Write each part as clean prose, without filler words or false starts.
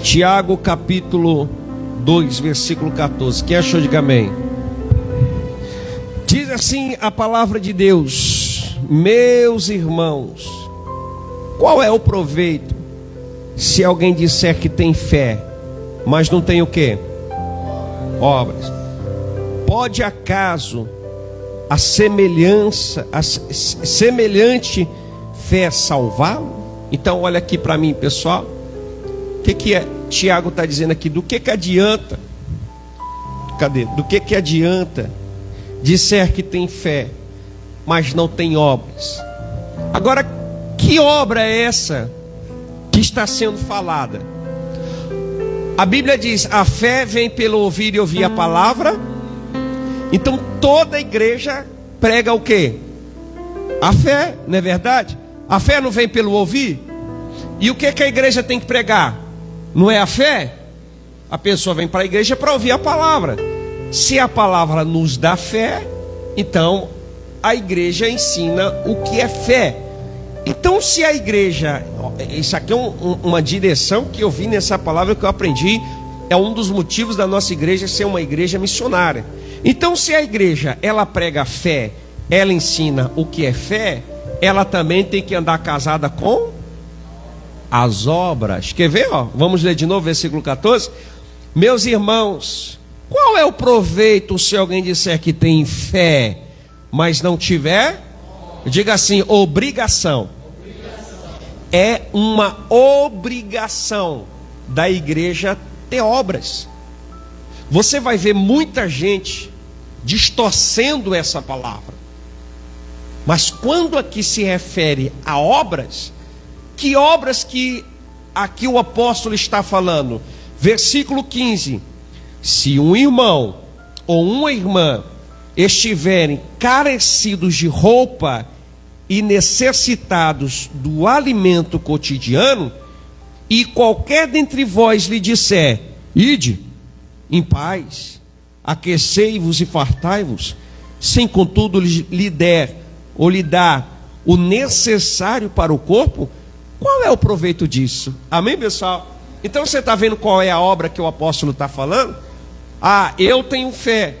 Tiago capítulo 2, versículo 14. Quem achou, diga amém. Diz assim a palavra de Deus: meus irmãos, qual é o proveito se alguém disser que tem fé, mas não tem o quê? Obras. Pode acaso a semelhante fé salvá-lo? Então olha aqui para mim, pessoal. O que Tiago está dizendo aqui? Do que adianta? Cadê? Do que adianta disser que tem fé, mas não tem obras? Agora, que obra é essa que está sendo falada? A Bíblia diz: a fé vem pelo ouvir e ouvir a palavra. Então toda a igreja prega o quê? A fé, não é verdade? A fé não vem pelo ouvir? E o que a igreja tem que pregar? Não é a fé? A pessoa vem para a igreja para ouvir a palavra. Se a palavra nos dá fé, então a igreja ensina o que é fé. Então se a igreja, isso aqui é uma direção que eu vi nessa palavra que eu aprendi, é um dos motivos da nossa igreja ser uma igreja missionária. Então se a igreja, ela prega fé, ela ensina o que é fé, ela também tem que andar casada com as obras. Quer ver? Vamos ler de novo, versículo 14. Meus irmãos, qual é o proveito se alguém disser que tem fé, mas não tiver? Diga assim: obrigação. É uma obrigação da igreja ter obras. Você vai ver muita gente distorcendo essa palavra. Mas quando aqui se refere a obras, que obras que aqui o apóstolo está falando? Versículo 15: se um irmão ou uma irmã estiverem carecidos de roupa e necessitados do alimento cotidiano, e qualquer dentre vós lhe disser: ide em paz, aquecei-vos e fartai-vos, sem contudo lhe der ou lhe dar o necessário para o corpo, qual é o proveito disso? Amém, pessoal? Então você está vendo qual é a obra que o apóstolo está falando? Ah, eu tenho fé,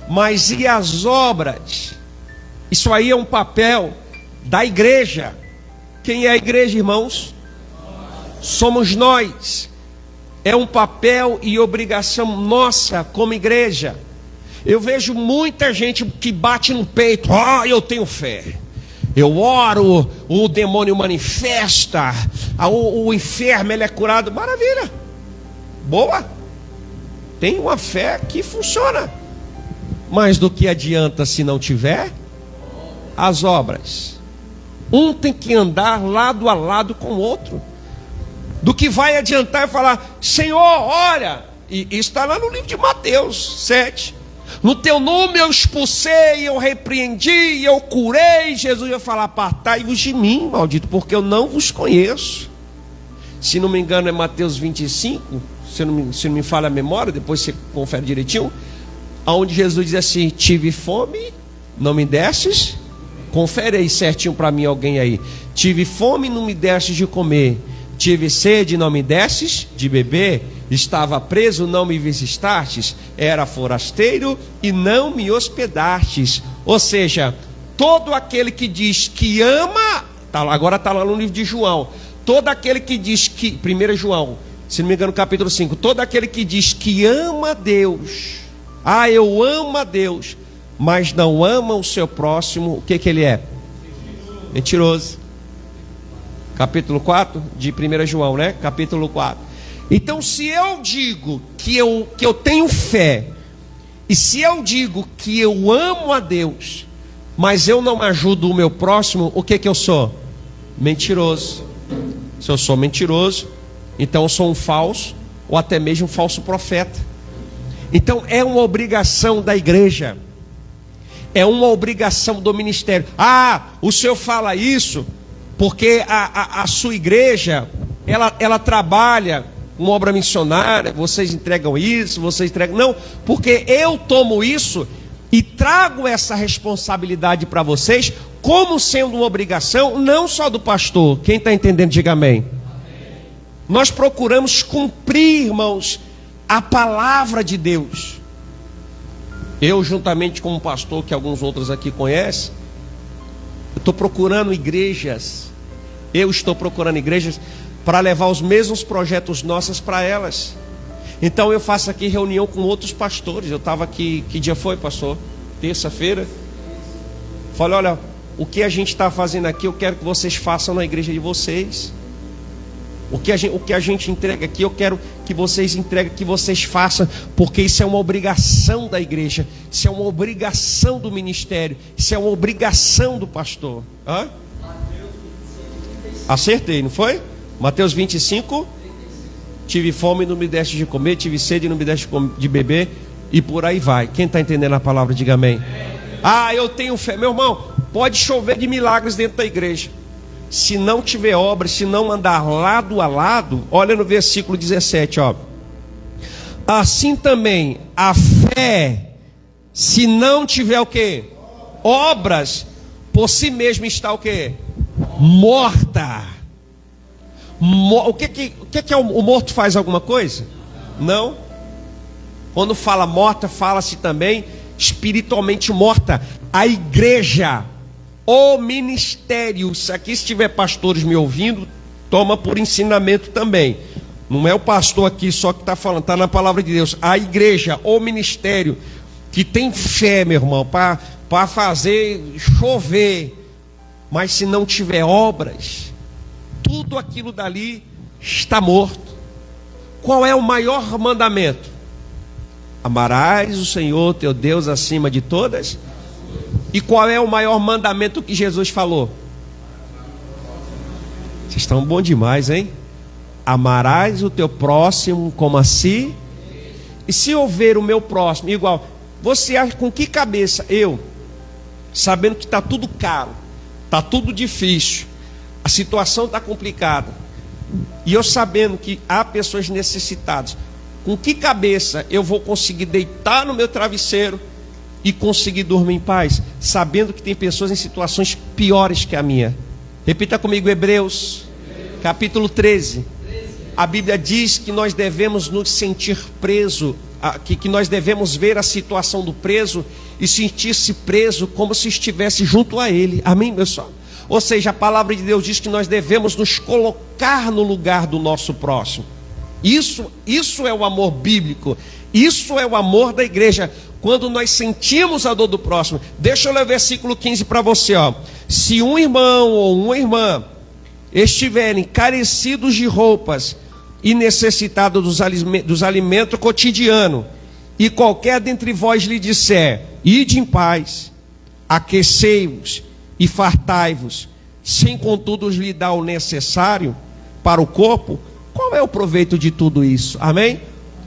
mas e as obras? Isso aí é um papel da igreja. Quem é a igreja, irmãos? Somos nós. É um papel e obrigação nossa como igreja. Eu vejo muita gente que bate no peito: eu tenho fé, eu oro, o demônio manifesta, o enfermo ele é curado. Maravilha, boa, tem uma fé que funciona. Mas do que adianta se não tiver as obras? Um tem que andar lado a lado com o outro. Do que vai adiantar é falar: Senhor, olha, e isso está lá no livro de Mateus 7. No teu nome eu expulsei, eu repreendi, eu curei. Jesus ia falar: apartai-vos de mim, maldito, porque eu não vos conheço. Se não me engano é Mateus 25, se não me falha a memória, depois você confere direitinho, onde Jesus diz assim: tive fome, não me destes. Confere aí certinho para mim, alguém aí. Tive fome, não me destes de comer. Tive sede, não me destes de beber. Estava preso, não me visitastes. Era forasteiro e não me hospedastes. Ou seja, todo aquele que diz que ama, agora está lá no livro de João. Todo aquele que diz que, 1 João, se não me engano, capítulo 5. Todo aquele que diz que ama a Deus, eu amo a Deus, mas não ama o seu próximo, o que ele é? Mentiroso. Capítulo 4 de 1 João, né? Capítulo 4. Então, se eu digo que eu tenho fé, e se eu digo que eu amo a Deus, mas eu não ajudo o meu próximo, o que eu sou? Mentiroso. Se eu sou mentiroso, então eu sou um falso, ou até mesmo um falso profeta. Então é uma obrigação da igreja, é uma obrigação do ministério. O senhor fala isso porque a sua igreja, ela trabalha com obra missionária, vocês entregam isso, vocês entregam... Não, porque eu tomo isso e trago essa responsabilidade para vocês, como sendo uma obrigação, não só do pastor. Quem está entendendo, diga amém. Nós procuramos cumprir, irmãos, a palavra de Deus. Eu, juntamente com um pastor que alguns outros aqui conhecem, estou procurando igrejas. Eu estou procurando igrejas para levar os mesmos projetos nossos para elas. Então eu faço aqui reunião com outros pastores. Eu estava aqui, que dia foi, pastor? Terça-feira. Falei, olha, o que a gente está fazendo aqui, eu quero que vocês façam na igreja de vocês. O que a gente entrega aqui, eu quero que vocês entreguem, que vocês façam, porque isso é uma obrigação da igreja, isso é uma obrigação do ministério, isso é uma obrigação do pastor. Hã? Acertei, não foi? Mateus 25. Tive fome e não me deste de comer, tive sede e não me deste de beber, e por aí vai. Quem está entendendo a palavra, diga amém. Ah, eu tenho fé. Meu irmão, pode chover de milagres dentro da igreja. Se não tiver obra, se não andar lado a lado, olha no versículo 17, ó. Assim também a fé, se não tiver o quê? Obras, por si mesmo está o quê? Morta. O que é o morto faz alguma coisa? Não. Quando fala morta, fala-se também espiritualmente morta. A igreja, o ministério, se aqui estiver pastores me ouvindo, toma por ensinamento também. Não é o pastor aqui só que está falando, está na palavra de Deus. A igreja, o ministério, que tem fé, meu irmão, para fazer chover, mas se não tiver obras, tudo aquilo dali está morto. Qual é o maior mandamento? Amarás o Senhor teu Deus acima de todas. E qual é o maior mandamento que Jesus falou? Vocês estão bom demais, hein? Amarás o teu próximo como a si. E se houver o meu próximo igual, você acha com que cabeça eu, sabendo que está tudo caro, está tudo difícil, a situação está complicada, e eu sabendo que há pessoas necessitadas, com que cabeça eu vou conseguir deitar no meu travesseiro e conseguir dormir em paz, sabendo que tem pessoas em situações piores que a minha? Repita comigo, Hebreus, capítulo 13. A Bíblia diz que nós devemos nos sentir preso, que nós devemos ver a situação do preso e sentir-se preso como se estivesse junto a ele. Amém, pessoal? Ou seja, a palavra de Deus diz que nós devemos nos colocar no lugar do nosso próximo. Isso é o amor bíblico. Isso é o amor da igreja. Quando nós sentimos a dor do próximo. Deixa eu ler o versículo 15 para você, ó. Se um irmão ou uma irmã estiverem carecidos de roupas e necessitados dos alimentos cotidianos, e qualquer dentre vós lhe disser: ide em paz, aquecei-vos e fartai-vos, sem contudo lhe dar o necessário para o corpo, qual é o proveito de tudo isso? Amém?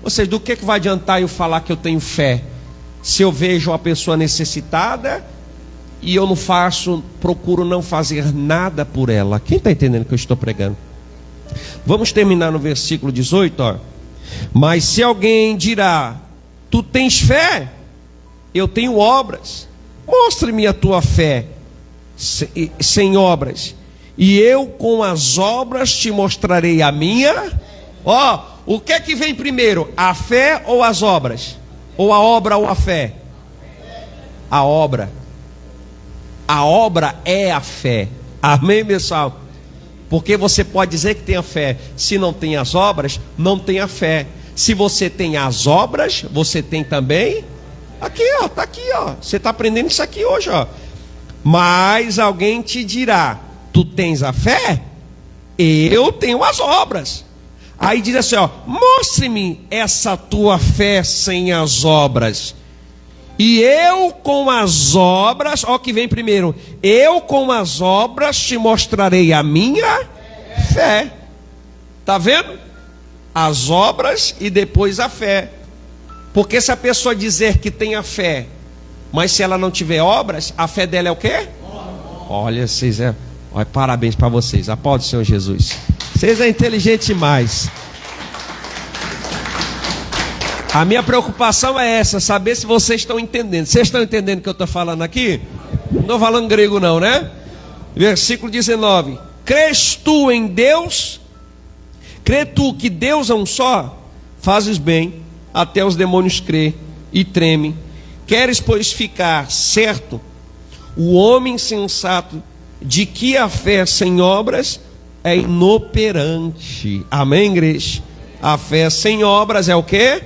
Ou seja, do que vai adiantar eu falar que eu tenho fé, se eu vejo uma pessoa necessitada e eu não procuro não fazer nada por ela? Quem está entendendo o que eu estou pregando? Vamos terminar no versículo 18, ó. Mas se alguém dirá: tu tens fé, eu tenho obras, mostre-me a tua fé sem obras, e eu com as obras te mostrarei a minha. Ó, o que é que vem primeiro? A fé ou as obras? Ou a obra ou a fé? A obra. A obra é a fé. Amém, pessoal? Porque você pode dizer que tem a fé, se não tem as obras, não tem a fé. Se você tem as obras, você tem também. Aqui, ó, tá aqui, ó. Você está aprendendo isso aqui hoje, ó. Mas alguém te dirá: tu tens a fé, eu tenho as obras. Aí diz assim, ó: mostre-me essa tua fé sem as obras, e eu com as obras, ó, que vem primeiro, eu com as obras te mostrarei a minha fé. Tá vendo? As obras e depois a fé. Porque se a pessoa dizer que tem a fé, mas se ela não tiver obras, a fé dela é o quê? Olha, vocês olha, parabéns para vocês. Aplaude o Senhor Jesus. Vocês é inteligente demais. A minha preocupação é essa, saber se vocês estão entendendo. Vocês estão entendendo o que eu estou falando aqui? Não estou falando grego não, né? Versículo 19. Crês tu em Deus? Crê tu que Deus é um só? Fazes bem, até os demônios crê e tremem. Queres, pois, ficar certo, o homem sensato, de que a fé sem obras é inoperante. Amém, igreja? A fé sem obras é o quê?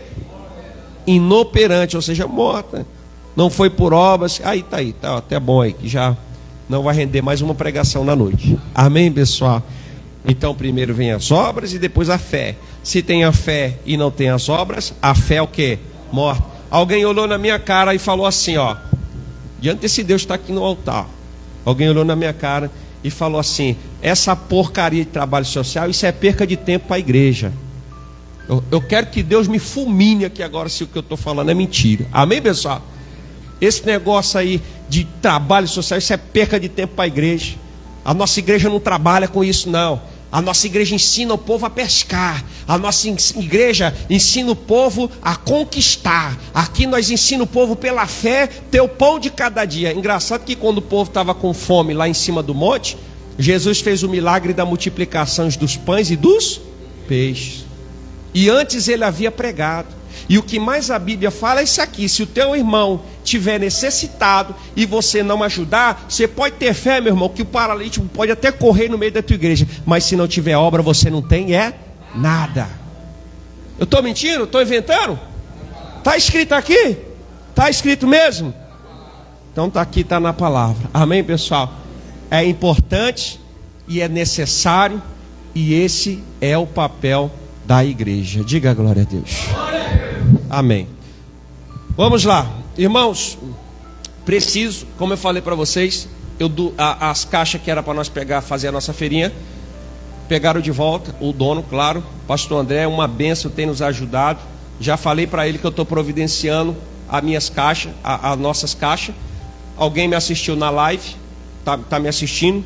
Inoperante, ou seja, morta. Não foi por obras. Aí, tá até bom aí, que já não vai render mais uma pregação na noite. Amém, pessoal? Então, primeiro vem as obras e depois a fé. Se tem a fé e não tem as obras, a fé é o quê? Morta. Alguém olhou na minha cara e falou assim, ó, diante desse Deus que está aqui no altar. Alguém olhou na minha cara e falou assim: essa porcaria de trabalho social, isso é perca de tempo para a igreja. Eu quero que Deus me fulmine aqui agora se o que eu estou falando é mentira. Amém, pessoal? Esse negócio aí de trabalho social, isso é perca de tempo para a igreja. A nossa igreja não trabalha com isso, não. A nossa igreja ensina o povo a pescar. A nossa igreja ensina o povo a conquistar. Aqui nós ensinamos o povo pela fé ter o pão de cada dia. Engraçado que quando o povo estava com fome lá em cima do monte, Jesus fez o milagre da multiplicação dos pães e dos peixes. E antes ele havia pregado. E o que mais a Bíblia fala é isso aqui: se o teu irmão tiver necessitado e você não ajudar, você pode ter fé, meu irmão, que o paralítico pode até correr no meio da tua igreja, mas se não tiver obra, você não tem nada. Eu estou mentindo? Estou inventando? Está escrito aqui? Está escrito mesmo? Então está aqui, está na palavra. Amém, pessoal? É importante e é necessário, e esse é o papel da igreja. Diga a glória a Deus. Amém. Vamos lá, irmãos. Preciso, como eu falei para vocês, as caixas que era para nós pegar, fazer a nossa feirinha, pegaram de volta. O dono, claro, pastor André, é uma bênção, tem nos ajudado. Já falei para ele que eu estou providenciando as minhas caixas, as nossas caixas. Alguém me assistiu na live, tá me assistindo,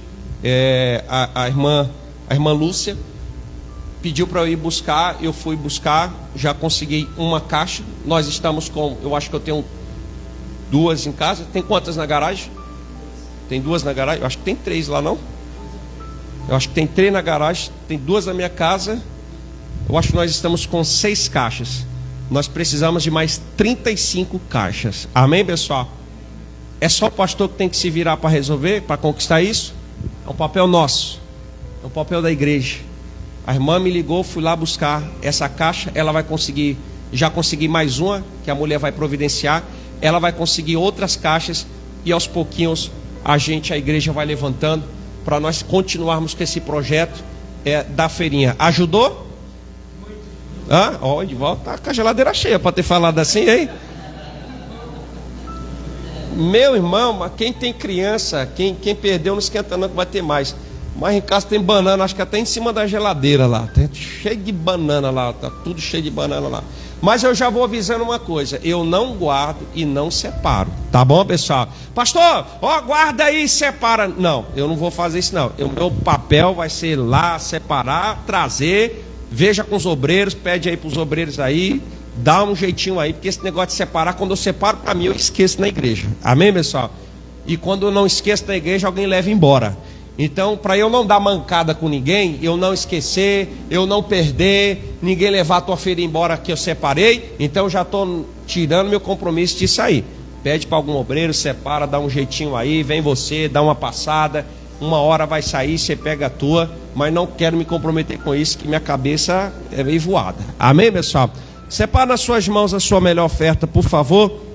a irmã Lúcia pediu para eu ir buscar, eu fui buscar, já consegui uma caixa. Nós estamos com, eu acho que eu tenho 2 em casa. Tem quantas na garagem? Tem 2 na garagem? Eu acho que tem 3 lá, não? Eu acho que tem 3 na garagem, tem 2 na minha casa. Eu acho que nós estamos com 6 caixas. Nós precisamos de mais 35 caixas. Amém, pessoal? É só o pastor que tem que se virar para resolver, para conquistar isso? É um papel nosso, é um papel da igreja. A irmã me ligou, fui lá buscar essa caixa. Ela vai conseguir, já consegui mais uma, que a mulher vai providenciar. Ela vai conseguir outras caixas, e aos pouquinhos a igreja vai levantando, para nós continuarmos com esse projeto da feirinha. Ajudou? De volta, tá com a geladeira cheia para ter falado assim, hein? Meu irmão, quem tem criança, quem perdeu não esquenta não, que vai ter mais. Mas em casa tem banana, acho que até em cima da geladeira lá. Tem cheio de banana lá, tá tudo cheio de banana lá. Mas eu já vou avisando uma coisa: eu não guardo e não separo. Tá bom, pessoal? Pastor, guarda aí e separa. Não, eu não vou fazer isso não. O meu papel vai ser lá, separar, trazer. Veja com os obreiros, pede aí para os obreiros aí, dá um jeitinho aí, porque esse negócio de separar, quando eu separo para mim, eu esqueço na igreja. Amém, pessoal? E quando eu não esqueço na igreja, alguém leva embora. Então, para eu não dar mancada com ninguém, eu não esquecer, eu não perder, ninguém levar a tua feira embora que eu separei, então eu já estou tirando meu compromisso disso aí. Pede para algum obreiro, separa, dá um jeitinho aí, vem você, dá uma passada, uma hora vai sair, você pega a tua, mas não quero me comprometer com isso, que minha cabeça é meio voada. Amém, pessoal? Separa nas suas mãos a sua melhor oferta, por favor.